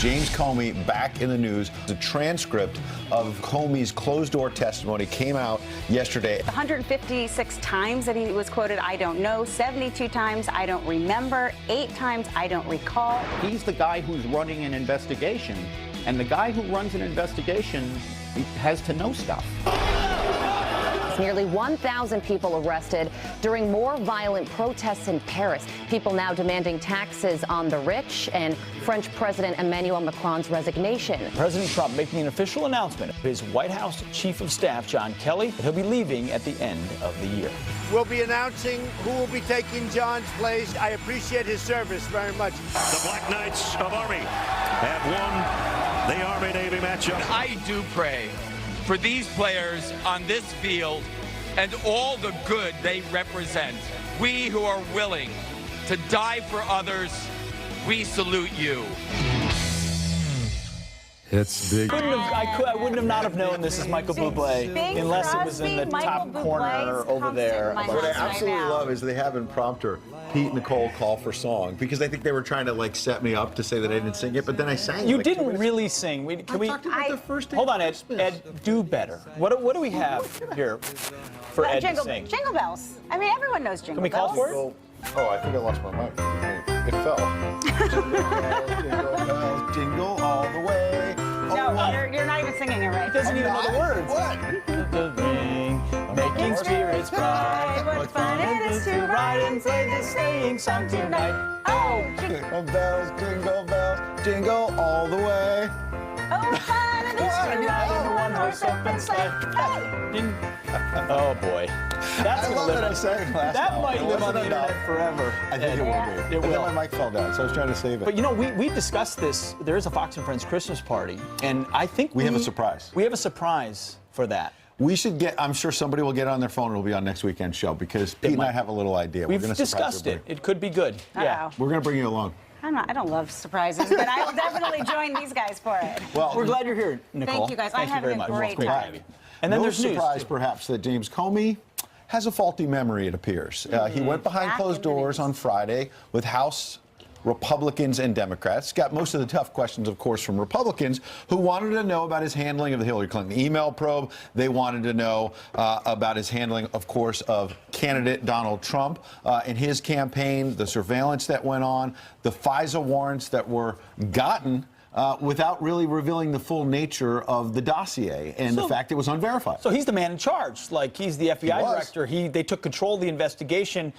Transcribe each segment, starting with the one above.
James Comey back in the news. The transcript of Comey's closed-door testimony came out yesterday. 156 times that he was quoted, "I don't know," 72 times, "I don't remember," 8 times, "I don't recall." He's the guy who's running an investigation, and the guy who runs an investigation has to know stuff. Nearly 1,000 people arrested during more violent protests in Paris. People now demanding taxes on the rich and French President Emmanuel Macron's resignation. President Trump making an official announcement of his White House Chief of Staff, John Kelly, that he'll be leaving at the end of the year. We'll be announcing who will be taking John's place. I appreciate his service very much. The Black Knights of Army have won the Army-Navy matchup. I do pray for these players on this field and all the good they represent. We who are willing to die for others, we salute you. It's big. I wouldn't have not have known this is Michael Bublé unless it was in the top corner over there. What I absolutely love is they have in prompter Pete and Nicole call for song because I think they were trying to like set me up to say that I didn't sing it, but then I sang it. You like didn't really sing. Can we talked about the first day hold on, of Ed. Christmas. Ed, do better. What do we have here for Ed to sing? Jingle bells. I mean, everyone knows jingle Can we call bells. for it? Oh, I think I lost my mic. It fell. Jingle bells, jingle all the way. No, you're not even singing it right. He doesn't even know the words. What? The ring, making spirits bright. What fun it is to ride and play this sleighing song tonight. Oh, Jingle bells, jingle all the way. Oh, fun it is to ride in a one-horse open sleigh. Hey! Oh boy, that's I gonna love live that I on. sang it last That time. might It live on wasn't the internet enough. forever. I think it will be. It But will. then my mic fell down, so I was trying to save it. But you know, we discussed this. There is a Fox and Friends Christmas party, and I think We have a surprise. We have a surprise for that. We should get, I'm sure somebody will get on their phone. It'll be on next weekend's show because Pete and I might. have a little idea. We've We're gonna surprise discussed it. everybody. It could be good. Yeah. Uh-oh. We're going to bring you along. I don't love surprises, but I will definitely join these guys for it. Well, We're glad you're here, Nicole. Thank you, guys. I'm Thank you having very a much. great It's great to time. have you. And then no there's surprise, news. perhaps, that James Comey has a faulty memory, it appears. He went behind Back closed in the doors news. on Friday with House Republicans and Democrats. Got most of the tough questions, of course, from Republicans who wanted to know about his handling of the Hillary Clinton email probe. They wanted to know about his handling, of course, of candidate Donald Trump in his campaign, the surveillance that went on, the FISA warrants that were gotten without really revealing the full nature of the dossier and the fact it was unverified. So he's the man in charge. Like, he's the FBI was. director. They took control of the investigation.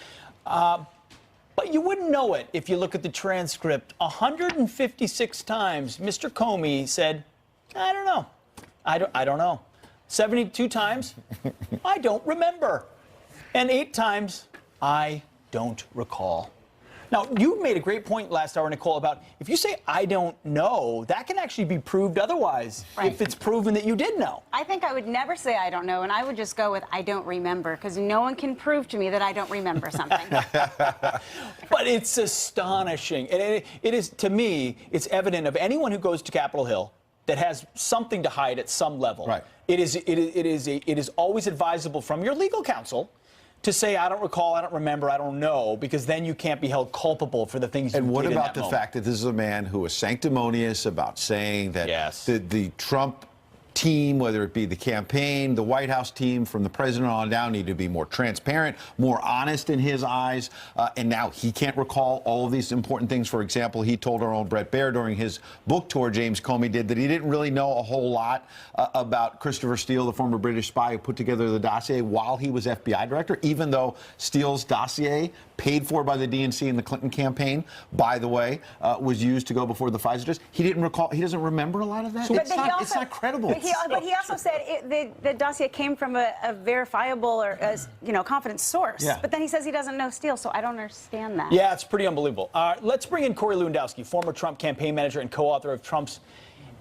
But you wouldn't know it if you look at the transcript. 156 times, Mr. Comey said, I don't know. I don't know. 72 times, I don't remember. And 8 times, I don't recall. Now, you made a great point last hour, Nicole, about if you say, I don't know, that can actually be proved otherwise Right. if it's proven that you did know. I think I would never say I don't know, and I would just go with I don't remember, because no one can prove to me that I don't remember something. But it's astonishing. And it is, to me, it's evident of anyone who goes to Capitol Hill that has something to hide at some level. Right. It is always advisable from your legal counsel to say, I don't recall, I don't remember, I don't know, because then you can't be held culpable for the things you did And what in about that the moment. fact that this is a man who was sanctimonious about saying that Yes. the Trump team, whether it be the campaign, the White House team, from the president on down, need to be more transparent, more honest in his eyes. And now he can't recall all of these important things. For example, he told our own Brett Baer during his book tour, James Comey did, that he didn't really know a whole lot about Christopher Steele, the former British spy who put together the dossier while he was FBI director, even though Steele's dossier, paid for by the DNC in the Clinton campaign, by the way, was used to go before the FISA judge. He didn't recall, he doesn't remember a lot of that. It's not credible. But he also said the dossier came from a verifiable or confident source. Yeah. But then he says he doesn't know Steele, so I don't understand that. Yeah, it's pretty unbelievable. Let's bring in Corey Lewandowski, former Trump campaign manager and co-author of Trump's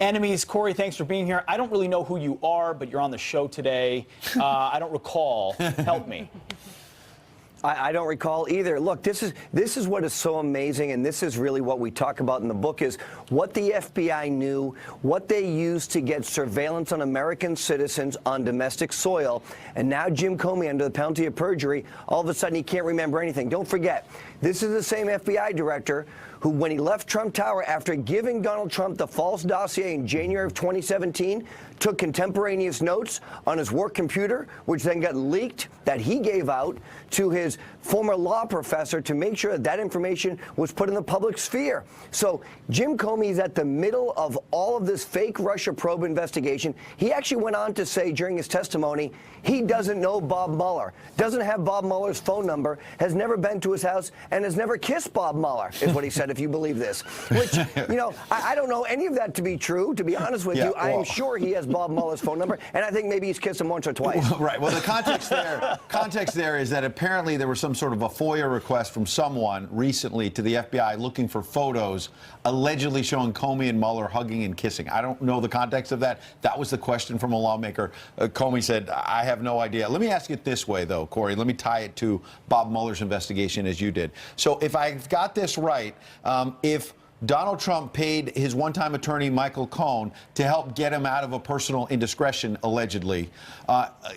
Enemies. Corey, thanks for being here. I don't really know who you are, but you're on the show today. I don't recall. Help me. I don't recall either. Look, this is what is so amazing, and this is really what we talk about in the book, is what the FBI knew, what they used to get surveillance on American citizens on domestic soil, and now Jim Comey, under the penalty of perjury, all of a sudden he can't remember anything. Don't forget, this is the same FBI director who, when he left Trump Tower after giving Donald Trump the false dossier in January of 2017, took contemporaneous notes on his work computer, which then got leaked, that he gave out to his former law professor to make sure that that information was put in the public sphere. So Jim Comey is at the middle of all of this fake Russia probe investigation. He actually went on to say during his testimony he doesn't know Bob Mueller, doesn't have Bob Mueller's phone number, has never been to his house, and has never kissed Bob Mueller, is what he said, if you believe this. Which, you know, I don't know any of that to be true, to be honest with you. I am sure he has Bob Mueller's phone number, and I think maybe he's kissed him once or twice. Right. Well, the context there is that apparently there was some sort of a FOIA request from someone recently to the FBI looking for photos allegedly showing Comey and Mueller hugging and kissing. I don't know the context of that. That was the question from a lawmaker. Comey said, I have no idea. Let me ask it this way, though, Corey. Let me tie it to Bob Mueller's investigation as you did. So if I've got this right, if Donald Trump paid his one-time attorney, Michael Cohen, to help get him out of a personal indiscretion, allegedly,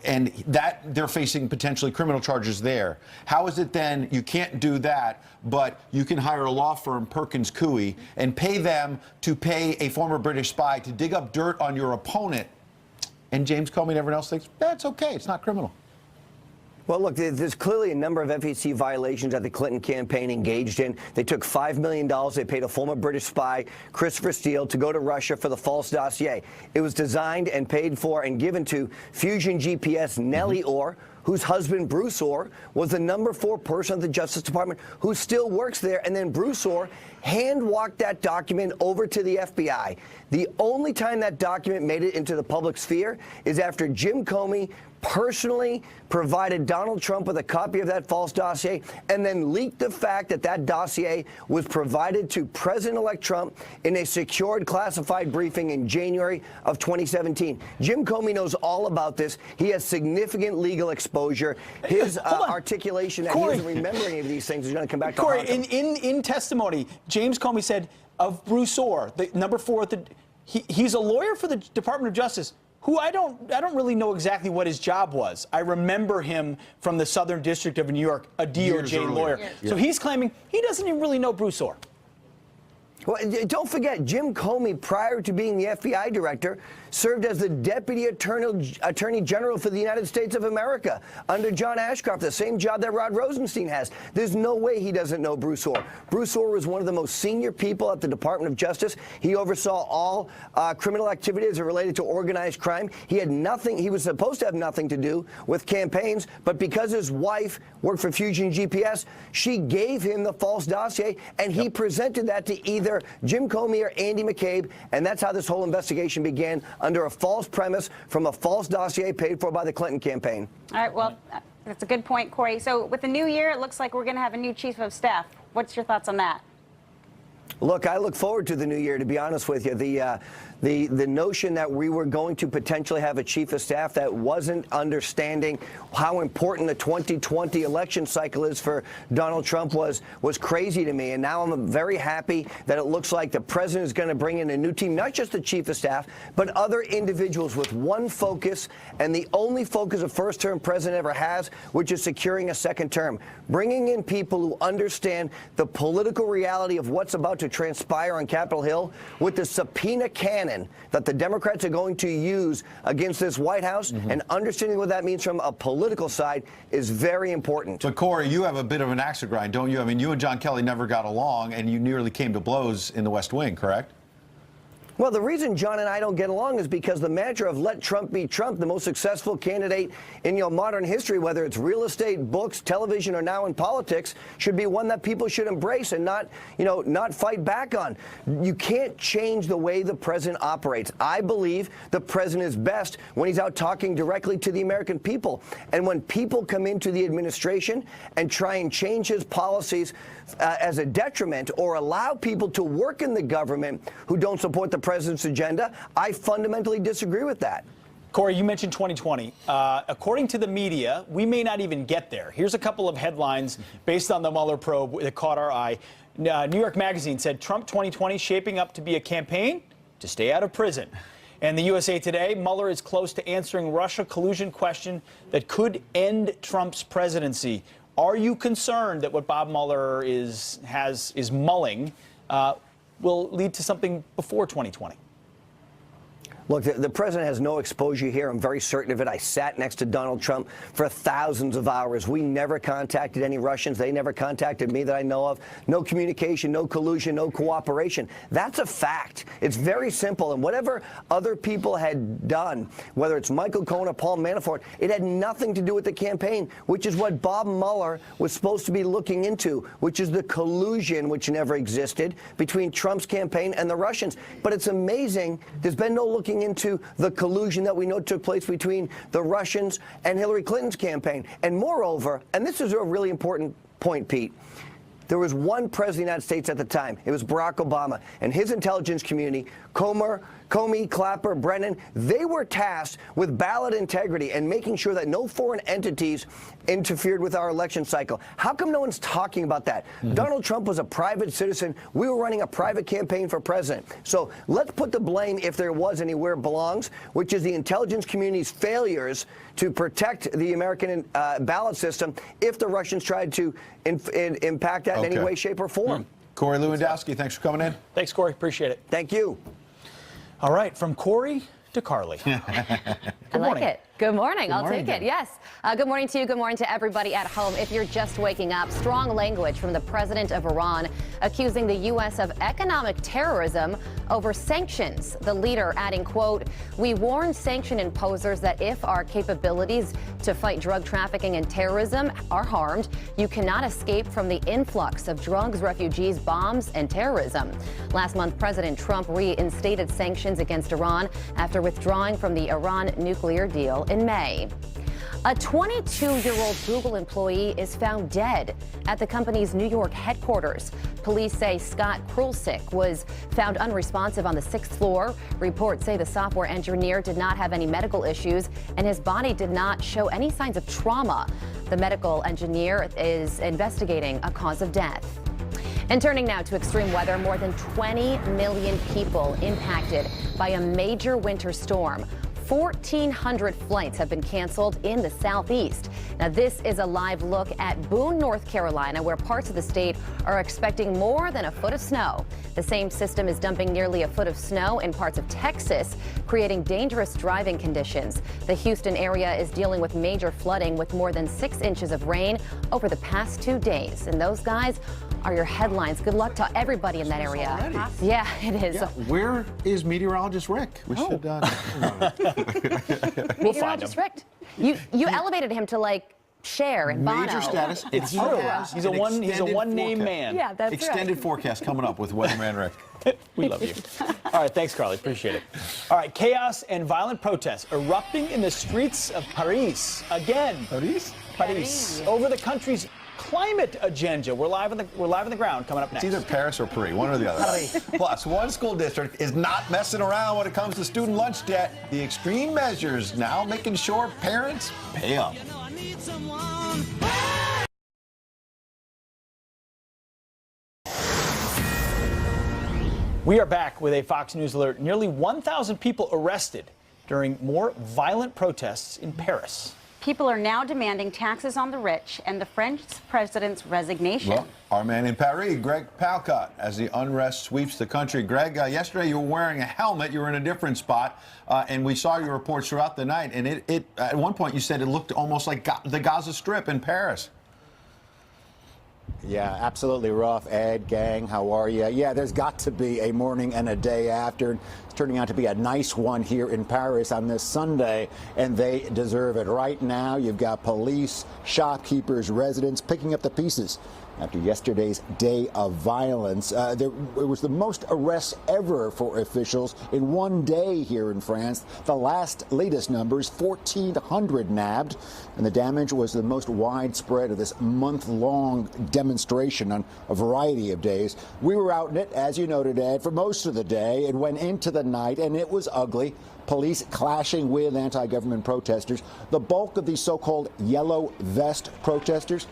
and that they're facing potentially criminal charges there. How is it then you can't do that, but you can hire a law firm, Perkins Coie, and pay them to pay a former British spy to dig up dirt on your opponent, and James Comey and everyone else thinks, that's okay, it's not criminal? Well, look, there's clearly a number of FEC violations that the Clinton campaign engaged in. They took $5 million. They paid a former British spy, Christopher Steele, to go to Russia for the false dossier. It was designed and paid for and given to Fusion GPS Nellie Orr, whose husband, Bruce Orr, was the #4 person at the Justice Department who still works there. And then Bruce Orr hand-walked that document over to the FBI. The only time that document made it into the public sphere is after Jim Comey personally provided Donald Trump with a copy of that false dossier and then leaked the fact that that dossier was provided to President-elect Trump in a secured classified briefing in January of 2017. Jim Comey knows all about this. He has significant legal exposure. His articulation that he doesn't remember any of these things is going to come back to haunt him. Corey, in testimony, James Comey said of Bruce Orr, the #4 at the, he's a lawyer for the Department of Justice, who I don't really know exactly what his job was. I remember him from the Southern District of New York, a DOJ lawyer. So he's claiming he doesn't even really know Bruce Orr. Well, don't forget, Jim Comey, prior to being the FBI director, served as the Deputy Attorney General for the United States of America under John Ashcroft, the same job that Rod Rosenstein has. There's no way he doesn't know Bruce Orr. Bruce Orr was one of the most senior people at the Department of Justice. He oversaw all criminal activities related to organized crime. He had nothing, he was supposed to have nothing to do with campaigns, but because his wife worked for Fusion GPS, she gave him the false dossier, and he presented that to either Jim Comey or Andy McCabe, and that's how this whole investigation began, under a false premise from a false dossier paid for by the Clinton campaign. All right, well, that's a good point, Corey. So with the new year, it looks like we're going to have a new chief of staff. What's your thoughts on that? Look, I look forward to the new year, to be honest with you. The notion that we were going to potentially have a chief of staff that wasn't understanding how important the 2020 election cycle is for Donald Trump was crazy to me. And now I'm very happy that it looks like the president is going to bring in a new team, not just the chief of staff, but other individuals with one focus, and the only focus a first-term president ever has, which is securing a second term. Bringing in people who understand the political reality of what's about to transpire on Capitol Hill with the subpoena cannon that the Democrats are going to use against this White House, and understanding what that means from a political side is very important. But Corey, you have a bit of an axe to grind, don't you? I mean, you and John Kelly never got along, and you nearly came to blows in the West Wing, correct? Well, the reason John and I don't get along is because the mantra of let Trump be Trump, the most successful candidate in modern history, whether it's real estate, books, television, or now in politics, should be one that people should embrace and not fight back on. You can't change the way the president operates. I believe the president is best when he's out talking directly to the American people. And when people come into the administration and try and change his policies as a detriment, or allow people to work in the government who don't support the president's agenda, I fundamentally disagree with that. Corey, you mentioned 2020. According to the media, we may not even get there. Here's a couple of headlines based on the Mueller probe that caught our eye. New York Magazine said Trump 2020 shaping up to be a campaign to stay out of prison. And the USA Today, Mueller is close to answering Russia collusion question that could end Trump's presidency. Are you concerned that what Bob Mueller is mulling will lead to something before 2020? Look, the president has no exposure here. I'm very certain of it. I sat next to Donald Trump for thousands of hours. We never contacted any Russians. They never contacted me that I know of. No communication, no collusion, no cooperation. That's a fact. It's very simple. And whatever other people had done, whether it's Michael Cohen or Paul Manafort, it had nothing to do with the campaign, which is what Bob Mueller was supposed to be looking into, which is the collusion, which never existed, between Trump's campaign and the Russians. But it's amazing. There's been no looking into the collusion that we know took place between the Russians and Hillary Clinton's campaign. And moreover, and this is a really important point, Pete, there was one president of the United States at the time. It was Barack Obama. And his intelligence community, Comey, Clapper, Brennan, they were tasked with ballot integrity and making sure that no foreign entities interfered with our election cycle. How come no one's talking about that? Donald Trump was a private citizen. We were running a private campaign for president. So let's put the blame, if there was any, where it belongs, which is the intelligence community's failures to protect the American ballot system if the Russians tried to impact that in any way, shape, or form. Corey Lewandowski, thanks for coming in. Thanks, Corey. Appreciate it. Thank you. All right, from Corey to Carly. I like it. Good morning. I'll take it. Yes. Good morning to you. Good morning to everybody at home. If you're just waking up, strong language from the president of Iran accusing the U.S. of economic terrorism over sanctions. The leader adding, quote, "We warn sanction imposers that if our capabilities to fight drug trafficking and terrorism are harmed, you cannot escape from the influx of drugs, refugees, bombs, and terrorism." Last month, President Trump reinstated sanctions against Iran after withdrawing from the Iran nuclear deal in May. A 22-year-old Google employee is found dead at the company's New York headquarters. Police say Scott Krulsick was found unresponsive on the 6th floor. Reports say the software engineer did not have any medical issues and his body did not show any signs of trauma. The medical engineer is investigating a cause of death. And turning now to extreme weather, more than 20 million people impacted by a major winter storm. 1,400 flights have been canceled in the southeast. Now, this is a live look at Boone, North Carolina, where parts of the state are expecting more than a foot of snow. The same system is dumping nearly a foot of snow in parts of Texas, creating dangerous driving conditions. The Houston area is dealing with major flooding with more than 6 inches of rain over the past 2 days. And those guys are your headlines. Good luck to everybody in that area. Already? Yeah, it is. Yeah. Where is meteorologist Rick? We should. We'll find him. Rick. You elevated him to like Cher and Bono. Major status. It's true. He's a one-name man. Yeah, that's Extended forecast coming up with Weatherman Rick. We love you. All right, thanks, Carly. Appreciate it. All right, chaos and violent protests erupting in the streets of Paris again. Paris. Over the country's climate agenda. We're live on the ground. Coming up next. It's either Paris or Paris, one or the other. Plus, one school district is not messing around when it comes to student lunch debt. The extreme measures now making sure parents pay up. We are back with a Fox News alert. Nearly 1,000 people arrested during more violent protests in Paris. People are now demanding taxes on the rich and the French president's resignation. Well, our man in Paris, Greg Palcott, as the unrest sweeps the country. Greg, yesterday you were wearing a helmet. You were in a different spot, and we saw your reports throughout the night. And it at one point you said it looked almost like the Gaza Strip in Paris. Yeah, absolutely rough. Ed, gang, how are you? Yeah, there's got to be a morning and a day after. It's turning out to be a nice one here in Paris on this Sunday, and they deserve it. Right now, you've got police, shopkeepers, residents picking up the pieces after yesterday's day of violence. It was the most arrests ever for officials in one day here in France. The latest numbers, 1,400 nabbed, and the damage was the most widespread of this month-long demonstration on a variety of days. We were out in it, as you noted, Ed, for most of the day. It went into the night, and it was ugly. Police clashing with anti-government protesters. The bulk of these so-called yellow vest protesters,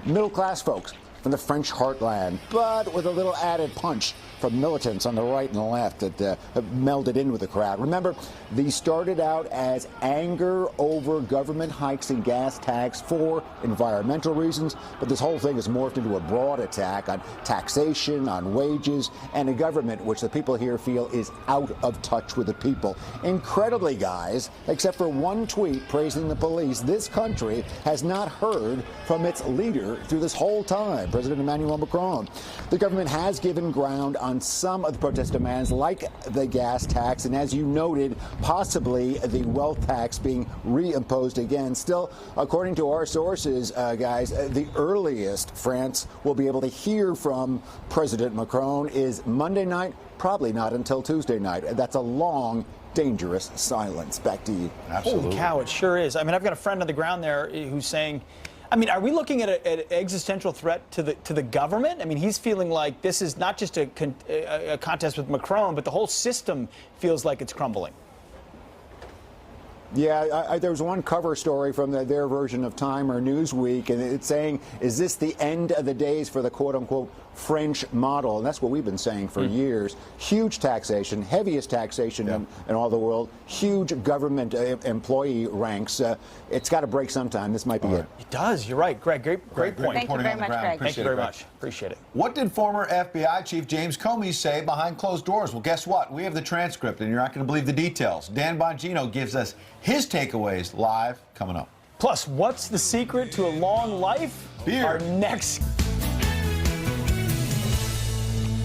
middle-class folks from the French heartland, but with a little added punch from militants on the right and the left that have melded in with the crowd. Remember, these started out as anger over government hikes and gas tax for environmental reasons, but this whole thing has morphed into a broad attack on taxation, on wages, and a government which the people here feel is out of touch with the people. Incredibly, guys, except for one tweet praising the police, this country has not heard from its leader through this whole time, President Emmanuel Macron. The government has given ground on some of the protest demands, like the gas tax, and as you noted, possibly the wealth tax being reimposed again. Still, according to our sources, guys, the earliest France will be able to hear from President Macron is Monday night, probably not until Tuesday night. That's a long, dangerous silence. Back to you. Absolutely. Holy cow, it sure is. I mean, I've got a friend on the ground there who's saying, I mean, are we looking at an existential threat to the government? I mean, he's feeling like this is not just a contest with Macron, but the whole system feels like it's crumbling. Yeah, there was one cover story from their version of Time or Newsweek, and it's saying, is this the end of the days for the quote-unquote French model? And that's what we've been saying for years. Huge taxation, heaviest taxation in all the world, huge government employee ranks. It's got to break sometime. This might be it. It does. You're right, Greg. Great point. Thank you very much, Greg. Thank you very much. Appreciate it. What did former FBI Chief James Comey say behind closed doors? Well, guess what? We have the transcript, and you're not going to believe the details. Dan Bongino gives us his takeaways live coming up. Plus, what's the secret to a long life? Beer. Our next.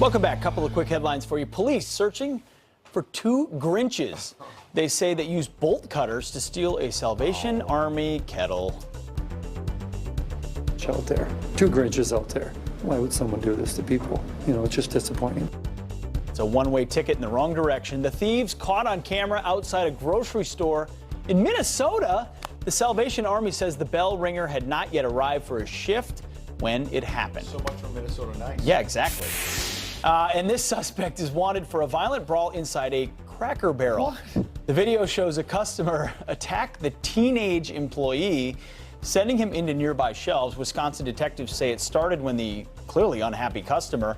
Welcome back. Couple of quick headlines for you. Police searching for two Grinches. They say they used bolt cutters to steal a Salvation Army kettle. Out there. Two Grinches out there. Why would someone do this to people? You know, it's just disappointing. It's a one-way ticket in the wrong direction. The thieves caught on camera outside a grocery store in Minnesota. The Salvation Army says the bell ringer had not yet arrived for his shift when it happened. So much for Minnesota nice. Yeah, exactly. And this suspect is wanted for a violent brawl inside a Cracker Barrel. What? The video shows a customer attack the teenage employee, sending him into nearby shelves. Wisconsin detectives say it started when the clearly unhappy customer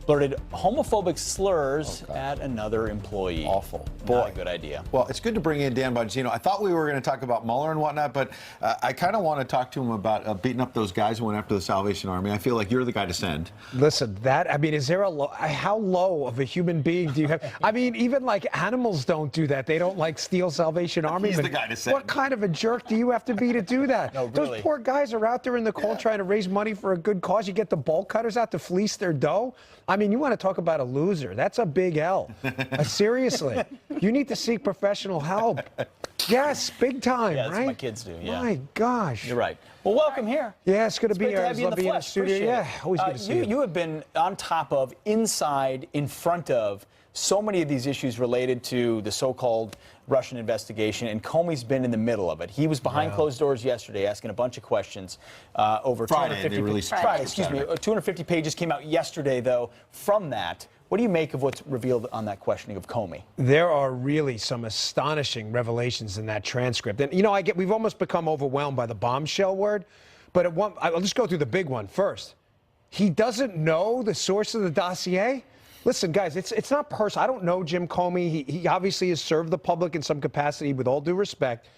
blurted homophobic slurs at another employee. Awful. Not a good idea. Well, it's good to bring in Dan Bongino. I thought we were going to talk about Mueller and whatnot, but I kind of want to talk to him about beating up those guys who went after the Salvation Army. I feel like you're the guy to send. Listen, I mean, is there a low, how low of a human being do you have? I mean, even like animals don't do that. They don't like steal Salvation Army. He's the guy to send. What kind of a jerk do you have to be to do that? No, really. Those poor guys are out there in the cold trying to raise money for a good cause. You get the bolt cutters out to fleece their dough. I mean, you want to talk about a loser. That's a big L. Seriously. You need to seek professional help. Yes, big time, Yeah, that's right? what my kids do, yeah. My gosh. You're right. Well, welcome here. Yeah, it's good to be Great here. to I have you in love the being in the flesh. studio. Appreciate Yeah, it. always good to see you. You have been on top of, inside, in front of so many of these issues related to the so-called Russian investigation, and Comey's been in the middle of it. He was behind closed doors yesterday asking a bunch of questions over Friday, 250 they released Friday, excuse me. 250 pages came out yesterday, though, from that. What do you make of what's revealed on that questioning of Comey? There are really some astonishing revelations in that transcript. And, you know, we've almost become overwhelmed by the bombshell word. But I'll just go through the big one first. He doesn't know the source of the dossier? Listen, guys, it's not personal. I don't know Jim Comey. He obviously has served the public in some capacity, with all due respect.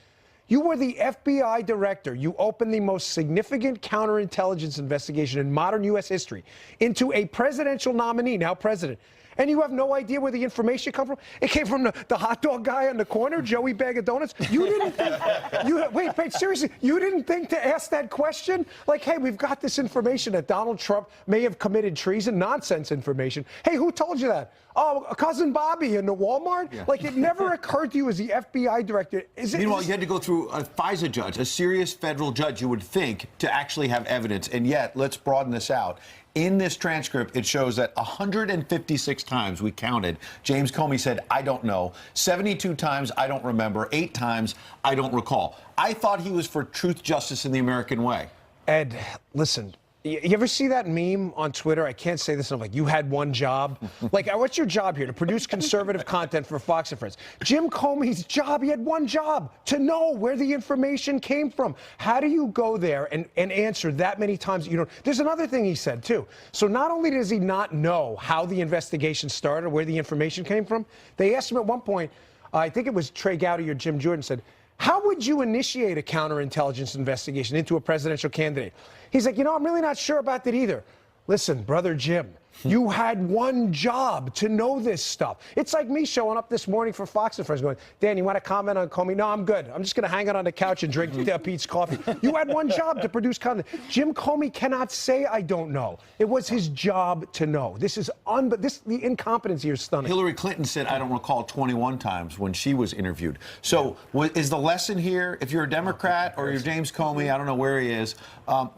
You were the FBI director. You opened the most significant counterintelligence investigation in modern U.S. history into a presidential nominee, now president. And you have no idea where the information comes from? It came from the hot dog guy on the corner, Joey Bag of Donuts. You didn't think, wait, seriously, you didn't think to ask that question? Like, hey, we've got this information that Donald Trump may have committed treason, nonsense information. Hey, who told you that? Oh, cousin Bobby in the Walmart? Yeah. Like, it never occurred to you as the FBI director. Meanwhile, you had to go through a FISA judge, a serious federal judge, you would think, to actually have evidence. And yet, let's broaden this out. In this transcript, it shows that 156 times we counted, James Comey said, I don't know. 72 times, I don't remember. 8 times, I don't recall. I thought he was for truth, justice, and the American way. Ed, listen, You ever see that meme on Twitter? I can't say this. I'm like, you had one job. Like, what's your job here? To produce conservative content for Fox and Friends. Jim Comey's job, he had one job, to know where the information came from. How do you go there and answer that many times? You know, there's another thing he said, too. So not only does he not know how the investigation started or where the information came from, they asked him at one point, I think it was Trey Gowdy or Jim Jordan said, how would you initiate a counterintelligence investigation into a presidential candidate? He's like, I'm really not sure about that either. Listen, brother Jim, you had one job to know this stuff. It's like me showing up this morning for Fox and Friends going, Dan, you want to comment on Comey? No, I'm good. I'm just going to hang out on the couch and drink Pete's coffee. You had one job to produce content. Jim Comey cannot say, I don't know. It was his job to know. This is the incompetence here is stunning. Hillary Clinton said, I don't recall 21 times when she was interviewed. So is the lesson here, if you're a Democrat or you're James Comey, I don't know where he is,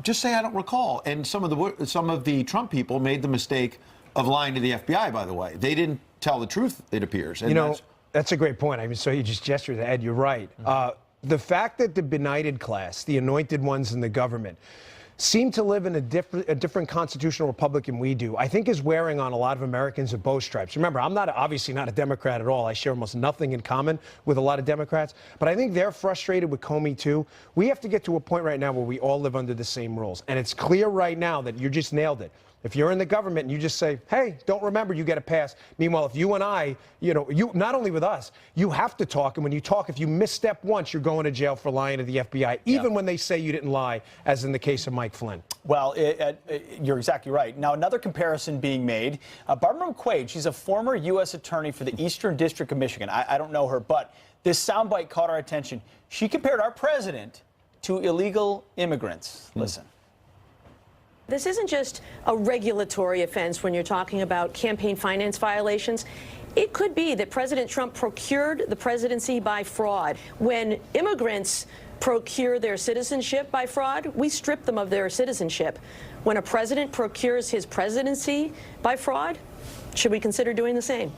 just say, I don't recall. And some of the Trump people made the mistake of lying to the FBI, by the way. They didn't tell the truth, it appears. And that's a great point. I mean, so you just gestured to Ed, you're right. The fact that the benighted class, the anointed ones in the government, seem to live in a different constitutional republic than we do, I think is wearing on a lot of Americans of both stripes. Remember, I'm obviously not a Democrat at all. I share almost nothing in common with a lot of Democrats, but I think they're frustrated with Comey too. We have to get to a point right now where we all live under the same rules. And it's clear right now that you just nailed it. If you're in the government and you just say, hey, don't remember, you get a pass. Meanwhile, if you and I, you not only with us, you have to talk. And when you talk, if you misstep once, you're going to jail for lying to the FBI, even when they say you didn't lie, as in the case of Mike Flynn. Well, you're exactly right. Now, another comparison being made. Barbara McQuaid, she's a former U.S. attorney for the Eastern District of Michigan. I don't know her, but this soundbite caught our attention. She compared our president to illegal immigrants. Listen. This isn't just a regulatory offense when you're talking about campaign finance violations. It could be that President Trump procured the presidency by fraud. When immigrants procure their citizenship by fraud, we strip them of their citizenship. When a president procures his presidency by fraud, should we consider doing the same?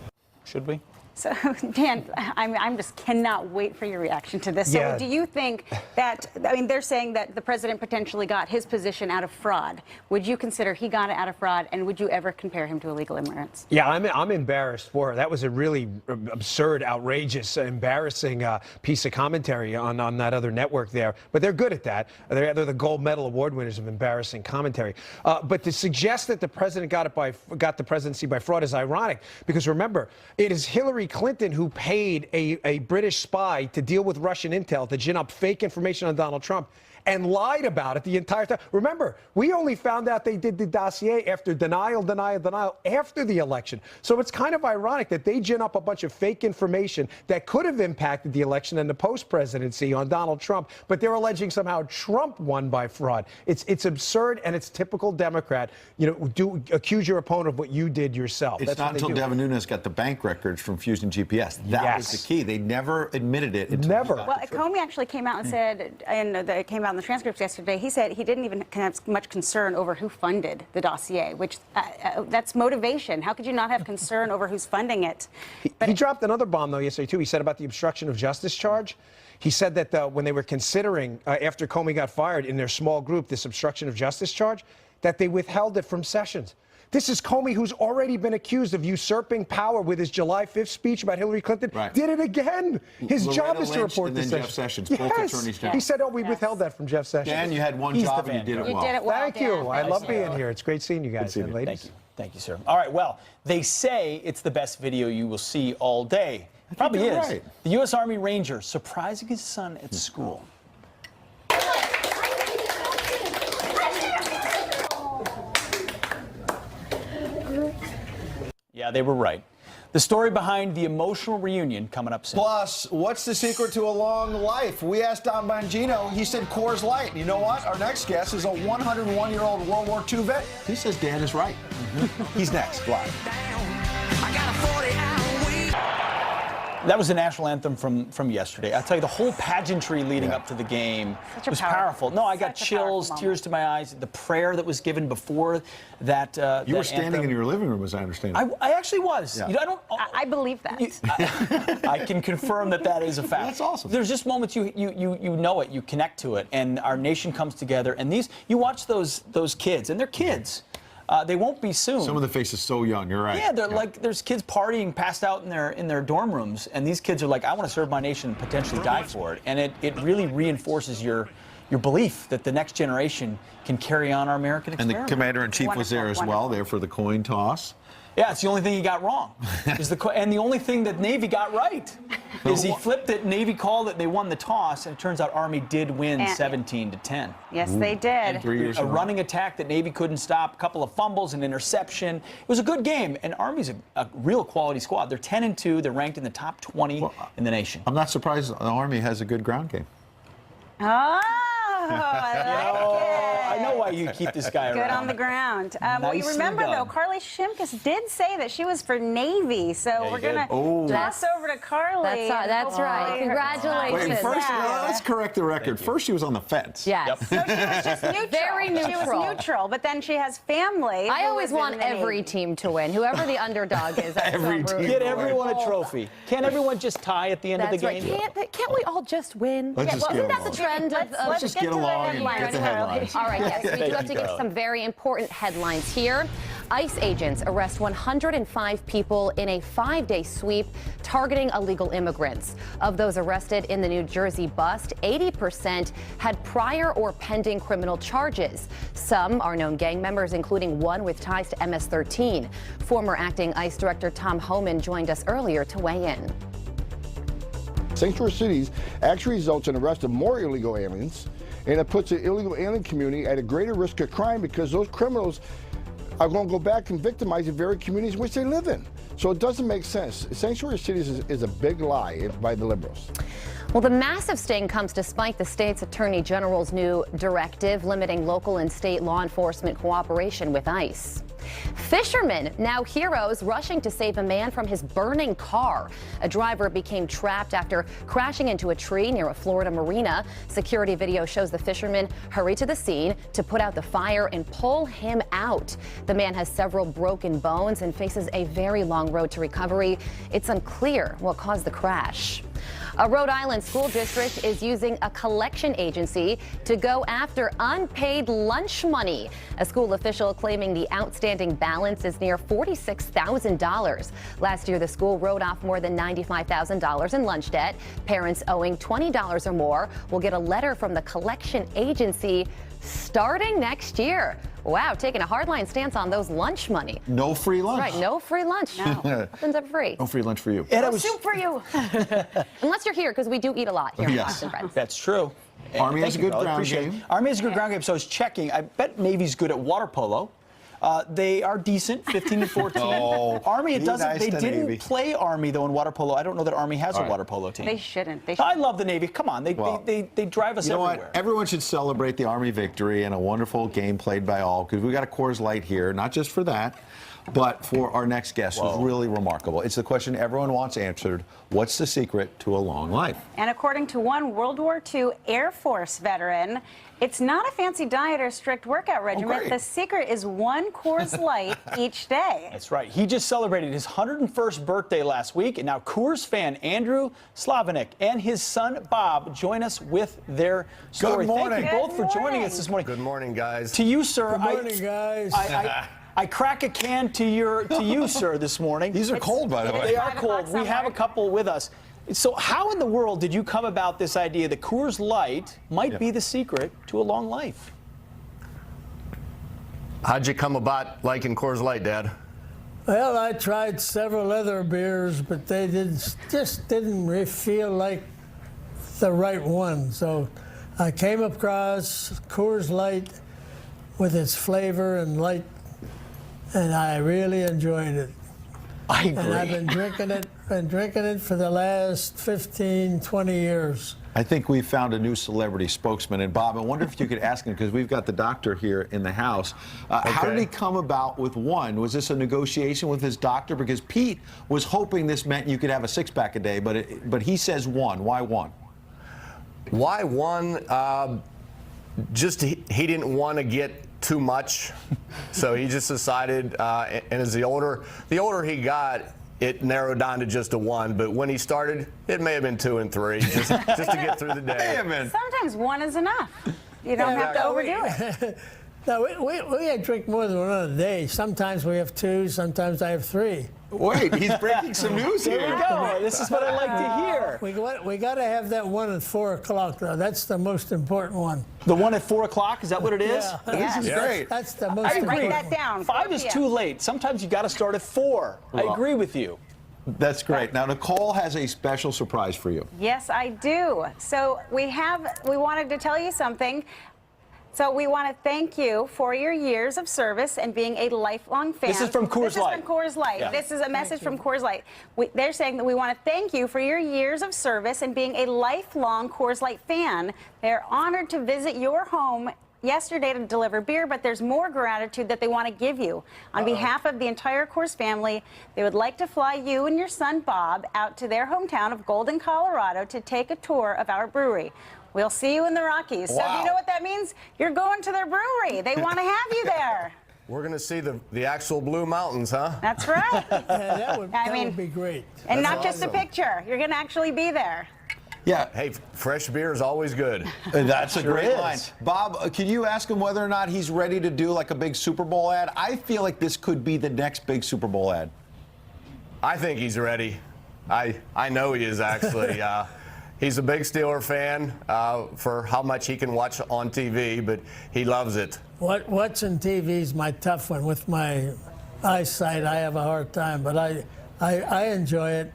Should we? So, Dan, I'm just cannot wait for your reaction to this. So do you think that, they're saying that the president potentially got his position out of fraud. Would you consider he got it out of fraud, and would you ever compare him to illegal immigrants? Yeah, I'm embarrassed for her. That was a really absurd, outrageous, embarrassing piece of commentary on that other network there. But they're good at that. They're the gold medal award winners of embarrassing commentary. But to suggest that the president got the presidency by fraud is ironic, because remember, it is Hillary Clinton who paid a British spy to deal with Russian intel to gin up fake information on Donald Trump and lied about it the entire time. Remember, we only found out they did the dossier after denial after the election. So it's kind of ironic that they gin up a bunch of fake information that could have impacted the election and the post-presidency on Donald Trump, but they're alleging somehow Trump won by fraud. It's absurd, and it's typical Democrat. Accuse your opponent of what you did yourself. It's not until Devin Nunes got the bank records from Fusion GPS. That was the key. They never admitted it. Never. Well, Comey actually came out and said, and it came out in the transcripts yesterday, he said he didn't even have much concern over who funded the dossier, which that's motivation. How could you not have concern over who's funding it? He dropped another bomb, though, yesterday, too. He said about the obstruction of justice charge. He said that when they were considering, after Comey got fired in their small group, this obstruction of justice charge, that they withheld it from Sessions. This is Comey, who's already been accused of usurping power with his July 5th speech about Hillary Clinton. Right. Did it again. His job is to report to Jeff Sessions. Both attorneys general. He said, we withheld that from Jeff Sessions. Dan, you had one job and you did it well. You did it well, Thank you. I love being here. It's great seeing you guys and ladies. Thank you, sir. All right, well, they say it's the best video you will see all day. It probably is. Right. The U.S. Army Ranger surprising his son at school. Yeah, they were right. The story behind the emotional reunion coming up soon. Plus, what's the secret to a long life? We asked Don Bongino. He said Coors Light. And you know what? Our next guest is a 101-year-old World War II vet. He says Dan is right. He's next, live. That was the national anthem from yesterday. I tell you, the whole pageantry leading up to the game was powerful. No, I got chills, tears to my eyes. The prayer that was given before that. You were standing in your living room, as I understand it. I actually was. Yeah. You know, I believe that. I can confirm that is a fact. That's awesome. There's just moments you know it, you connect to it, and our nation comes together. And you watch those kids, and they're kids. They won't be soon. Some of the faces so young. You're right. Yeah, they're like there's kids partying, passed out in their dorm rooms, and these kids are like, I want to serve my nation and potentially die for it. And it really reinforces your belief that the next generation can carry on our American experiment. And the commander-in-chief was there as well, there for the coin toss. Yeah, it's the only thing he got wrong. And the only thing that Navy got right is he flipped it. Navy called it. They won the toss, and it turns out Army did win 17-10. Yes, they did. A running attack that Navy couldn't stop. A couple of fumbles, an interception. It was a good game, and Army's a real quality squad. They're 10-2. They're ranked in the top 20 in the nation. I'm not surprised the Army has a good ground game. Oh, I like it. I know why you keep this guy around. Good on the ground. Well, you Nicely remember, though, done. Carly Shimkus did say that she was for Navy, so we're going to toss over to Carly. That's right. Congratulations. Wait, first, let's correct the record. First, she was on the fence. Yes. No, she was just neutral. Very neutral. She was neutral, but then she has family. I who always is in want the every Navy. team to win, whoever the underdog is. Every team. Get everyone a trophy. Can't everyone just tie at the end of the That's game? right. Can't we all just win? Let's just Isn't get that the along. trend of Let's just get along and get the headlines. All right, yes, we do Thank have you, to give Carly. some very important headlines here. ICE agents arrest 105 people in a 5-day sweep targeting illegal immigrants. Of those arrested in the New Jersey bust, 80% had prior or pending criminal charges. Some are known gang members, including one with ties to MS-13. Former acting ICE Director Tom Homan joined us earlier to weigh in. Sanctuary cities actually results in arrest of more illegal aliens, and it puts the illegal alien community at a greater risk of crime because those criminals are going to go back and victimize the very communities in which they live in. So it doesn't make sense. Sanctuary cities is a big lie by the liberals. Well, the massive sting comes despite the state's attorney general's new directive limiting local and state law enforcement cooperation with ICE. Fishermen, now heroes, rushing to save a man from his burning car. A driver became trapped after crashing into a tree near a Florida marina. Security video shows the fishermen hurry to the scene to put out the fire and pull him out. The man has several broken bones and faces a very long road to recovery. It's unclear what caused the crash. A Rhode Island school district is using a collection agency to go after unpaid lunch money. A school official claiming the outstanding balance is near $46,000. Last year, the school wrote off more than $95,000 in lunch debt. Parents owing $20 or more will get a letter from the collection agency starting next year. Wow, taking a hardline stance on those lunch money. No free lunch. Right, no free lunch. No, nothing's ever free. No free lunch for you. No soup for you. Unless you're here, because we do eat a lot here in Boston, friends. That's true. Army Thank has a you, good Carly. ground Appreciate game. it. Army has a good ground game. So I was checking. I bet Navy's good at water polo. They are decent, 15-14. Oh, Army, it be doesn't. nice They to didn't Navy. play Army though in water polo. I don't know that Army has a water polo team. They shouldn't. I love the Navy. Come on, they drive us You know everywhere. what? Everyone should celebrate the Army victory and a wonderful game played by all, because we got a Coors Light here, not just for that, but for our next guest, who's really remarkable. It's the question everyone wants answered. What's the secret to a long life? And according to one World War II Air Force veteran, it's not a fancy diet or strict workout regimen. great. The secret is one Coors Light each day. That's right. He just celebrated his 101st birthday last week, and now Coors fan Andrew Slavinik and his son Bob join us with their story. Good morning. Thank you both for joining us this morning. Good morning, guys. To you, sir. Good morning, guys. I crack a can to you, sir, this morning. These are cold, by the way. They are cold. We have a couple with us. So how in the world did you come about this idea that Coors Light might be the secret to a long life? How'd you come about liking Coors Light, Dad? Well, I tried several other beers, but they just didn't really feel like the right one. So I came across Coors Light with its flavor and light, and I really enjoyed it. I agree. And I've been drinking it for the last 15, 20 years. I think we found a new celebrity spokesman. And Bob, I wonder if you could ask him, because we've got the doctor here in the house. How did he come about with one? Was this a negotiation with his doctor? Because Pete was hoping this meant you could have a six-pack a day, but he says one. Why one? Why one? Just he didn't want to get too much, so he just decided. And as the older he got, it narrowed down to just a one. But when he started, it may have been 2 and 3, just to get through the day. Sometimes one is enough. You don't have to overdo it. No, we drink more than one a day. Sometimes we have 2, sometimes I have 3. Wait, he's breaking some news here. There we go. This is what I like to hear. We got to have that one at 4 o'clock, though. That's the most important one. The one at 4 o'clock, is that what it is? Yeah. This is great. That's the most important. Write that down. 5 is too late. Sometimes you got to start at 4. I agree with you. That's great. Now, Nicole has a special surprise for you. Yes, I do. So we wanted to tell you something. So we want to thank you for your years of service and being a lifelong fan. This is from Coors Light. This is from Coors Light. Yeah. This is a message from Coors Light. They're saying that we want to thank you for your years of service and being a lifelong Coors Light fan. They're honored to visit your home yesterday to deliver beer, but there's more gratitude that they want to give you. On behalf of the entire Coors family, they would like to fly you and your son Bob out to their hometown of Golden, Colorado to take a tour of our brewery. We'll see you in the Rockies. Wow. So do you know what that means? You're going to their brewery. They want to have you there. We're going to see the actual Blue Mountains, huh? That's right. That would be great. And That's not just a awesome. picture. You're going to actually be there. Yeah. Hey, fresh beer is always good. That's a great is. line. Bob, can you ask him whether or not he's ready to do like a big Super Bowl ad? I feel like this could be the next big Super Bowl ad. I think he's ready. I know he is, actually. He's a big Steeler fan for how much he can watch on TV, but he loves it. Watching TV is my tough one. With my eyesight, I have a hard time, but I enjoy it.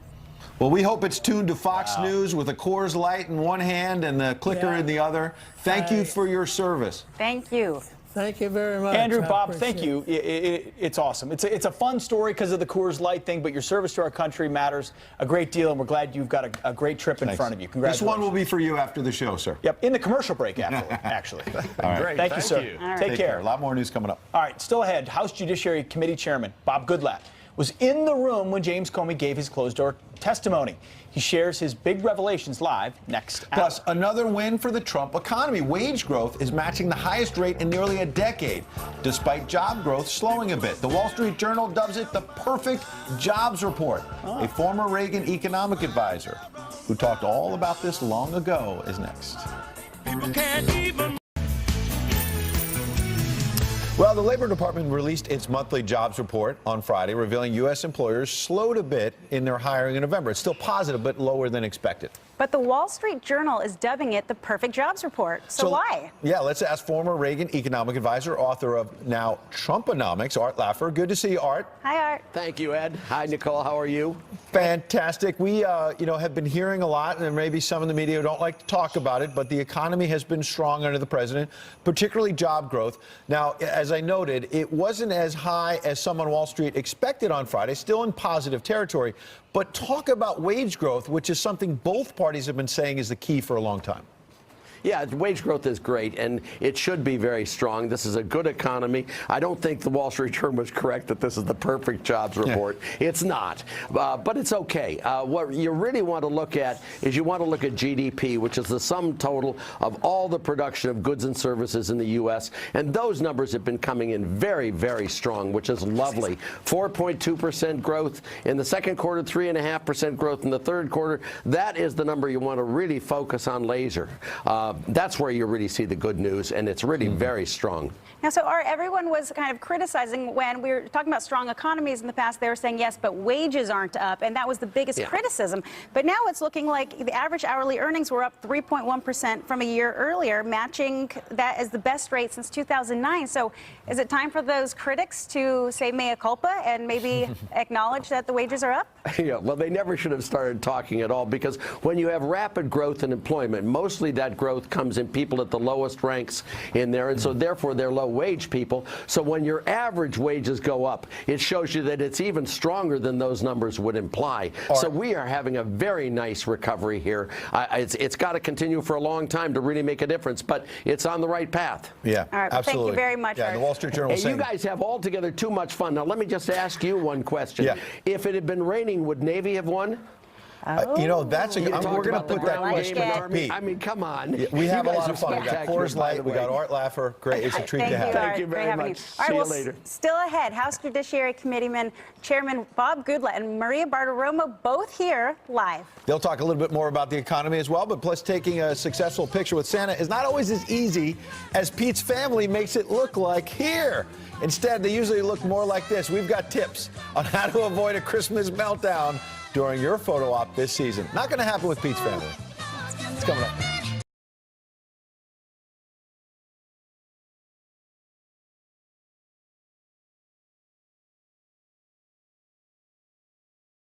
Well, we hope it's tuned to Fox News with a Coors Light in one hand and the clicker in the other. Thank you for your service. Thank you. Thank you very much. Andrew, I Bob, appreciate thank you. It's awesome. It's a fun story because of the Coors Light thing, but your service to our country matters a great deal, and we're glad you've got a great trip in front of you. Congratulations. This one will be for you after the show, sir. Yep, in the commercial break afterward, actually. All right. Great. Thank you, sir. You. Take care. A lot more news coming up. All right, still ahead, House Judiciary Committee Chairman Bob Goodlatte was in the room when James Comey gave his closed-door testimony. He shares his big revelations live next hour. Plus, another win for the Trump economy. Wage growth is matching the highest rate in nearly a decade, despite job growth slowing a bit. The Wall Street Journal dubs it the perfect jobs report. A former Reagan economic advisor who talked all about this long ago is next. Well, the Labor Department released its monthly jobs report on Friday, revealing U.S. employers slowed a bit in their hiring in November. It's still positive, but lower than expected. But the Wall Street Journal is dubbing it the perfect jobs report. So why? Yeah, let's ask former Reagan economic advisor, author of now Trumponomics, Art Laffer. Good to see you, Art. Hi, Art. Thank you, Ed. Hi, Nicole. How are you? Fantastic. We, have been hearing a lot, and maybe some in the media don't like to talk about it, but the economy has been strong under the president, particularly job growth. Now, as I noted, it wasn't as high as some on Wall Street expected on Friday, still in positive territory. But talk about wage growth, which is something both parties have been saying is the key for a long time. Yeah, wage growth is great, and it should be very strong. This is a good economy. I don't think the Wall Street Journal was correct that this is the perfect jobs report. Yeah. It's not, but it's okay. What you really want to look at is you want to look at GDP, which is the sum total of all the production of goods and services in the U.S., and those numbers have been coming in very, very strong, which is lovely. 4.2% growth in the second quarter, 3.5% growth in the third quarter. That is the number you want to really focus on laser. That's where you really see the good news, and it's really very strong. Now, so everyone was kind of criticizing when we were talking about strong economies in the past. They were saying, yes, but wages aren't up, and that was the biggest criticism. But now it's looking like the average hourly earnings were up 3.1% from a year earlier, matching that as the best rate since 2009. So is it time for those critics to say mea culpa and maybe acknowledge that the wages are up? Yeah, well, they never should have started talking at all, because when you have rapid growth in employment, mostly that growth growth comes in people at the lowest ranks in there, and so therefore they're low-wage people. So when your average wages go up, it shows you that it's even stronger than those numbers would imply. So we are having a very nice recovery here. It's got to continue for a long time to really make a difference, but it's on the right path. Yeah, All right, well, absolutely. thank you very much. Yeah, the Wall Street Journal was Hey, saying, you guys have altogether too much fun. Now, let me just ask you one question. Yeah. If it had been raining, would Navy have won? you know, that's a, You we're talk going to about the put that ground question game and to Army. Pete. I mean, come on. Yeah, we You have a guys lot are of fun. We got spectacular, Coors by Light, the we got way. Art Laffer. Great, it's a treat Thank to have you, you. Art. Thank you Great very having much. you. All See right, you well, later. Still ahead, House Judiciary Committeeman Chairman Bob Gudla and Maria Bartiromo both here live. They'll talk a little bit more about the economy as well, but plus taking a successful picture with Santa is not always as easy as Pete's family makes it look like here. Instead, they usually look more like this. We've got tips on how to avoid a Christmas meltdown during your photo op this season. Not going to happen with Pete's family. It's coming up.